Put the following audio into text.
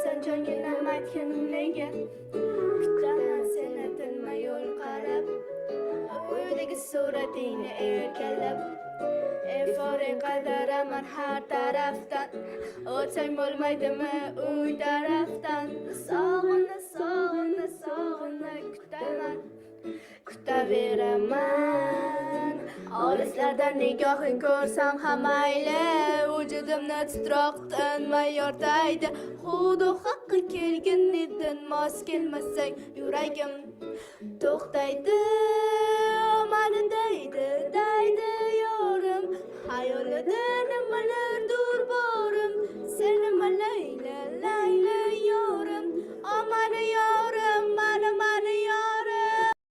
sen jonginam aytgin nega kutaman seni tinmay yo'l qarab o'ydagi suratingni erkalab Efore qadaraman har tarafdan O'tsang bo'lmaydimi uy tarafdan Sog'inna kutaman Kutaveraman Olislardan nigohing ko'rsam ham mayli Vujudimni titroq tinmay yortaydi Xudo haqqi kelgin edin mos kelmasang yuragim to'xtaydi Omadi daydi Hayolida nimalardir borim Seni malayla